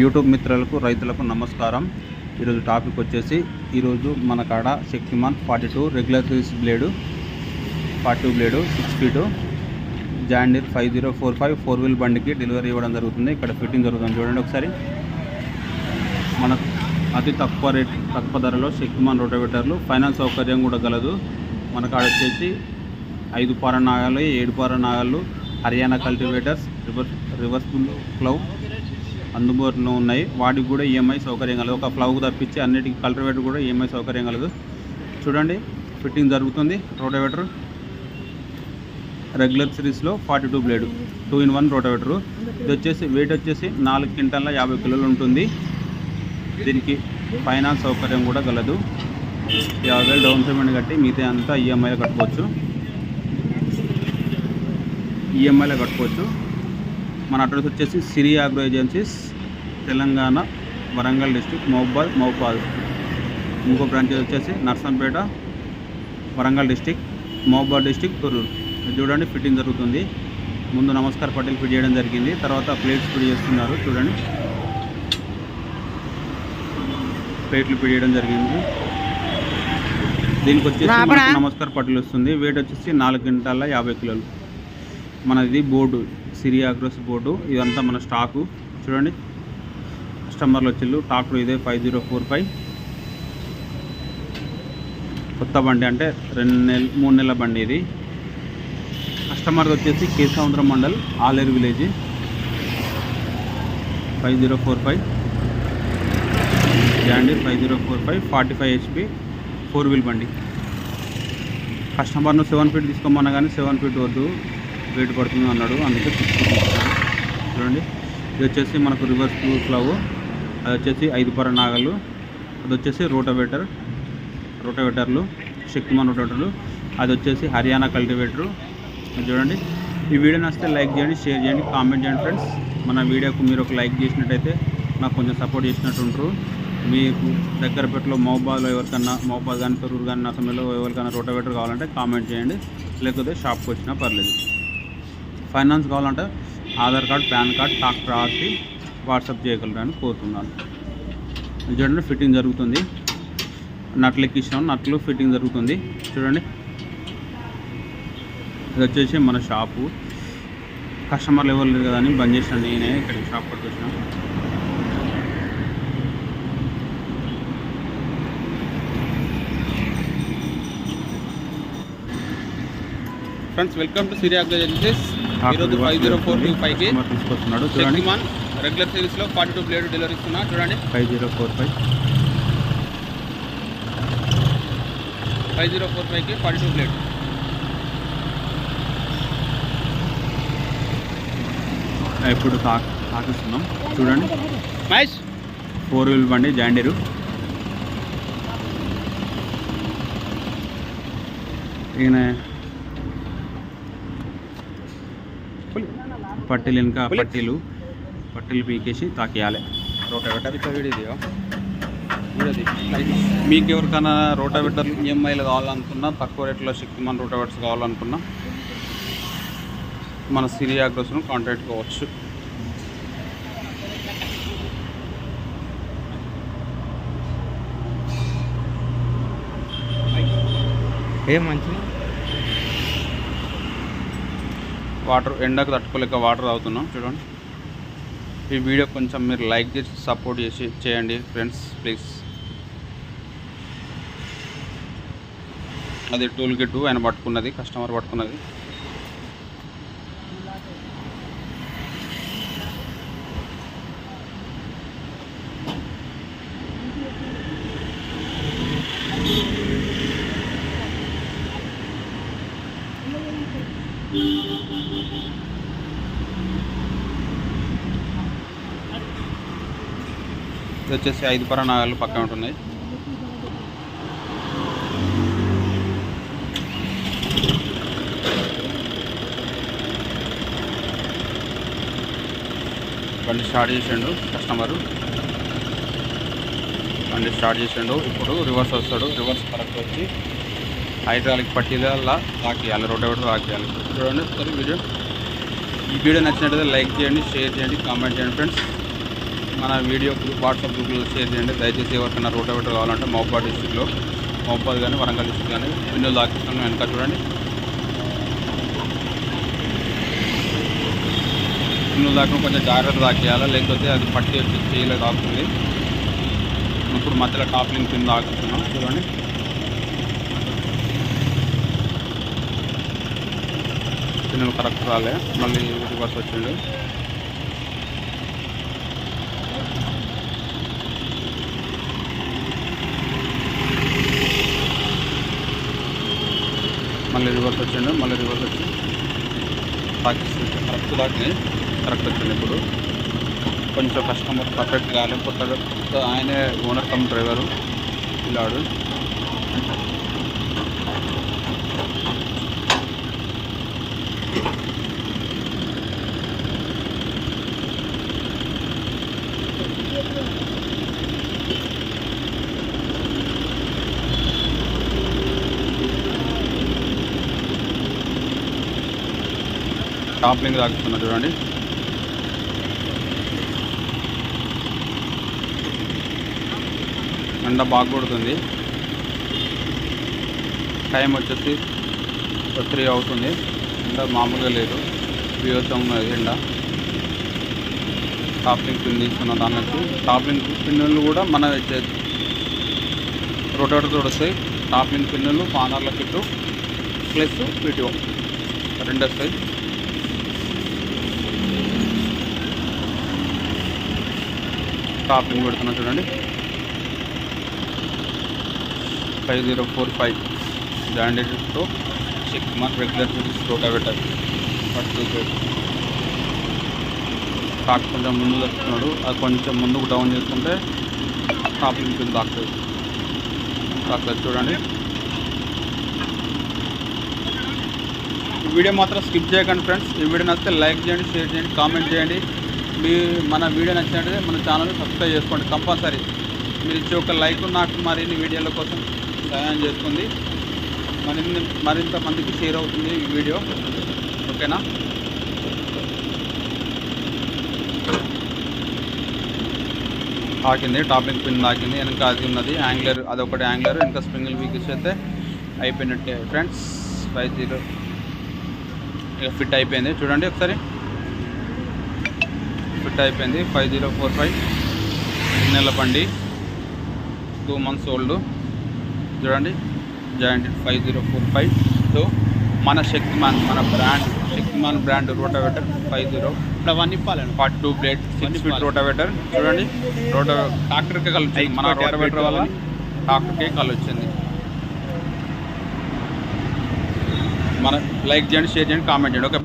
YouTube మిత్రులకు రైతులకు నమస్కారం. ఈరోజు టాపిక్ వచ్చేసి ఈరోజు మన కాడ Shaktiman 42 regular series blade 42 blade 6 feet John Deere 5045 4 wheel బండికి డెలివరీ ఇవ్వడం జరుగుతుంది. ఇక్కడ ఫిట్టింగ్ జరుగుతుంది. చూడండి ఒకసారి. మన అతి తక్కువ ధరలో శక్తిమాన్ రోటోవేటర్లు ఫైనాన్స్ సౌకర్యం కూడా గలదు. మన కాడ వచ్చేసి 5 పార నాగాలు 7 పార నాగాలు హర్యానా కల్టివేటర్స్ రివర్సిబుల్ ప్లౌ అందుబాటులో ఉన్నాయి. వాటికి కూడా ఈఎంఐ సౌకర్యం కలదు. ఒక ప్లౌకు తప్పించి అన్నిటికీ కల్టివేటర్ కూడా ఈఎంఐ సౌకర్యం కలదు. చూడండి ఫిట్టింగ్ జరుగుతుంది. రోటోవేటర్ రెగ్యులర్ సిరీస్లో 42 బ్లేడు 2-in-1 రోటోవేటరు. ఇది వచ్చేసి వెయిట్ వచ్చేసి 4 క్వింటాల 50 కిలోలు ఉంటుంది. దీనికి ఫైనాన్స్ సౌకర్యం కూడా గలదు. 50,000 డౌన్ పేమెంట్ కట్టి మిగతా అంతా ఈఎంఐలో కట్టుకోవచ్చు. మన అడ్రస్ వచ్చేసి Siri agro agencies, Telangana, Warangal district, Mahabubabad. ఇంకో బ్రాంచ్ వచ్చేసి నర్సంపేట, వరంగల్ డిస్టిక్, మహబూబాద్ డిస్టిక్, తొర్రూరు. చూడండి ఫిట్టింగ్ జరుగుతుంది. ముందు నమస్కార్ పటేల్ ఫిట్ చేయడం జరిగింది. తర్వాత ప్లేట్స్ ఫిట్ చేస్తున్నారు. చూడండి ప్లేట్లు ఫిట్ చేయడం జరిగింది. దీనికి వచ్చేసి నమస్కార్ పటేల్ వస్తుంది. వెయిట్ వచ్చేసి 4 క్వింటాల 50 కిలోలు. మనది బోర్డు సిరి అగ్రోస్ బోర్డు. ఇదంతా మన స్టాకు. చూడండి కస్టమర్లు వచ్చిళ్ళు. ట్రాక్టర్ ఇదే 5045 కొత్త బండి, అంటే 3 నెలల బండి. ఇది కస్టమర్ది వచ్చేసి Keshavantaram mandal, Aleru village. 5045 John Deere 5045 45 HP 4 wheel బండి. కస్టమర్ను 7 ఫీట్ తీసుకోమన్నా కానీ 7 ఫీట్ వద్దు, వెయిట్ పడుతుంది అన్నాడు. అందుకే 6 ఫీట్ తీసుకున్నాను. చూడండి ఇది వచ్చేసి మనకు రివర్స్ ప్లవ్. అది వచ్చేసి 5 పర నాగలు. అది వచ్చేసి రోటోవేటర్లు శక్తిమాన్ రోటోవేటర్లు. అది వచ్చేసి హర్యానా కల్టివేటరు. చూడండి ఈ వీడియో నచ్చితే లైక్ చేయండి, షేర్ చేయండి, కామెంట్ చేయండి ఫ్రెండ్స్. మన వీడియోకు మీరు ఒక లైక్ చేసినట్టయితే నాకు కొంచెం సపోర్ట్ చేసినట్టు ఉంటారు. మీకు దగ్గరపేటలో మహబూబాద్లో ఎవరికన్నా, మహబూబాద్ కానీ తొర్రూరు కానీ నర్సంపేటలో ఎవరికైనా రోటోవేటర్ కావాలంటే కామెంట్ చేయండి. లేకపోతే షాప్కి వచ్చినా పర్లేదు. ఫైనాన్స్ కావాలంటే Aadhaar card, pan card, tractor RC WhatsApp చేయగలరని కోరుతున్నాను. చూడండి ఫిట్టింగ్ జరుగుతుంది. నట్లు ఎక్కించినాం, నట్లు ఫిట్టింగ్ జరుగుతుంది. చూడండి ఇది వచ్చేసి మన షాపు. కస్టమర్లు ఎవరు లేరు కదా అని బంద్ చేసిన నేనే ఇక్కడికి షాప్ పట్టుకొచ్చిన. Friends welcome to Siri agro agencies. ఈరోజు 5045కి తీసుకొస్తున్నాడు. చూడండి రెగ్యులర్ సిరీస్లో 42 బ్లేడ్ డెలివరీ ఇస్తున్నా. చూడండి 5045కి 42 బ్లేడ్. ఇప్పుడు తాకిస్తున్నాం. చూడండి మహేష్ 4 వీల్ బండి జాన్ డీర్. ఈయన పట్టీలు వెనుక పట్టీలు పీకేసి తాకియాలి. రోటోవేటర్ మీకు ఎవరికైనా రోటోవేటర్ ఈఎంఐలు కావాలనుకున్నా, తక్కువ రేట్లో శక్తిమాన్ రోటోవేటర్స్ కావాలనుకున్నా మన సిరి అగ్రోస్ను కాంటాక్ట్ కావచ్చు. మంచి వాటర్ ఎండకు తట్టుకోలేక వాటర్ తాగుతున్నాం. చూడండి ఈ వీడియో కొంచెం మీరు లైక్ చేసి సపోర్ట్ చేయండి ఫ్రెండ్స్ ప్లీజ్. అది టూల్ కిట్ ఆయన పట్టుకున్నది, కస్టమర్ పట్టుకున్నది. ఇది వచ్చేసి 5 పర నాగాలు పక్కన ఉంటున్నాయి. బండి స్టార్ట్ చేసిండు కస్టమరు. ఇప్పుడు రివర్స్ వస్తాడు. రివర్స్ కరెక్ట్ వచ్చి హైడ్రాలిక్ పట్టీల తాకియాలి, రోటోవేటర్ తాకియాలి. చూడండి ఒకసారి వీడియో. ఈ వీడియో నచ్చినట్లయితే లైక్ చేయండి, షేర్ చేయండి, కామెంట్ చేయండి ఫ్రెండ్స్. మన వీడియో వాట్సాప్ గ్రూప్లో షేర్ చేయండి. దయచేసి ఎవరికైనా రోటావేటర్ కావాలంటే మహబూబాబాద్ డిస్టిక్లో, మహబూబాబాద్ కానీ వరంగల్ డిస్టిక్ కానీ పిన్నులు దాకిస్తాను. వెనక చూడండి, పిన్నులు దాకా కొంచెం జాగ్రత్త దాకేయాలి, లేకపోతే అది పట్టి వచ్చి చేయలే దాకుతుంది. ఇప్పుడు మధ్యలో టాప్ లింక్ పిన్ దాకుతున్నాం చూడండి. పిన్నులు కరెక్ట్ రాలే, మళ్ళీ రివర్స్ వచ్చింది. మళ్ళీ రివర్స్ వచ్చిండు, మళ్ళీ రివర్స్ వచ్చి కరెక్ట్ దాటినాయి, కరెక్ట్ వచ్చింది. ఇప్పుడు కొంచెం కస్టమర్ పర్ఫెక్ట్ కాలే, కొత్త ఆయనే ఓనర్ కమ్ డ్రైవరు పిల్లాడు. టాప్ లింక్ తాకుతున్నా చూడండి. ఎండ బాగా కొడుతుంది, టైం వచ్చేసి 3 అవుతుంది. ఎండ మామూలుగా లేదు, బీభత్సం ఉన్నది ఎండ. టాప్ లింక్ పిన్ తీసుకున్న దాని నుంచి టాప్ లింక్ పిన్నులు కూడా మన రొటేటర్తో వస్తాయి. టాప్ లింక్ పిన్నులు పానర్ల కిట్టు ప్లస్ పీటీఓ 2 వస్తాయి. టాప్ లింక్ పెడుతున్నా చూడండి. 5045 జాండీతో షెక్మాన్ రెగ్యులర్ రోటావేటర్ టాక్ కొంచెం ముందు తెస్తున్నాడు, అది కొంచెం ముందుకు డౌన్ చేసుకుంటే టాప్ లింక్ పిన్ తాకుతుంది చూడండి. ఈ వీడియో మాత్రం స్కిప్ చేయకండి ఫ్రెండ్స్. ఈ వీడియో నచ్చితే లైక్ చేయండి, షేర్ చేయండి, కామెంట్ చేయండి. మన వీడియో నచ్చినట్లయితే మన ఛానల్ని సబ్స్క్రైబ్ చేసుకోండి కంపల్సరీ. మీరు ఇచ్చే ఒక లైక్ నాకు మరిన్ని వీడియోల కోసం సహాయం చేస్తుంది, మరింత మందికి షేర్ అవుతుంది ఈ వీడియో. ఓకేనా? తాకింది, టాప్ లింక్ పిన్ తాకింది. వెనక అది ఉన్నది యాంగ్లర్, అదొకటి యాంగ్లర్. ఇంకా స్ప్రింగిల్ వీక్ అయితే అయిపోయినట్టే ఫ్రెండ్స్. 50 ఇక ఫిట్ అయిపోయింది చూడండి ఒకసారి, ఫిట్ అయిపోయింది. 5045 నెల బండి, 2 months ఓల్డ్ చూడండి. జాయింటెడ్ 5045తో మన శక్తిమాన్, మన బ్రాండ్ శక్తిమాన్ బ్రాండ్ రోటావేటర్ 50 ఇప్పుడు అవన్నీ ఇప్పాలండి. 42 బ్లేడ్ 6 feet రోటావేటర్ చూడండి. ట్రాక్టర్కే కళ్ళు వచ్చింది, మన రోటావేటర్ వల్ల ట్రాక్టర్కే కళ్ళు వచ్చింది. మన లైక్ చేయండి, షేర్ చేయండి, కామెంట్ చేయండి. ఓకే.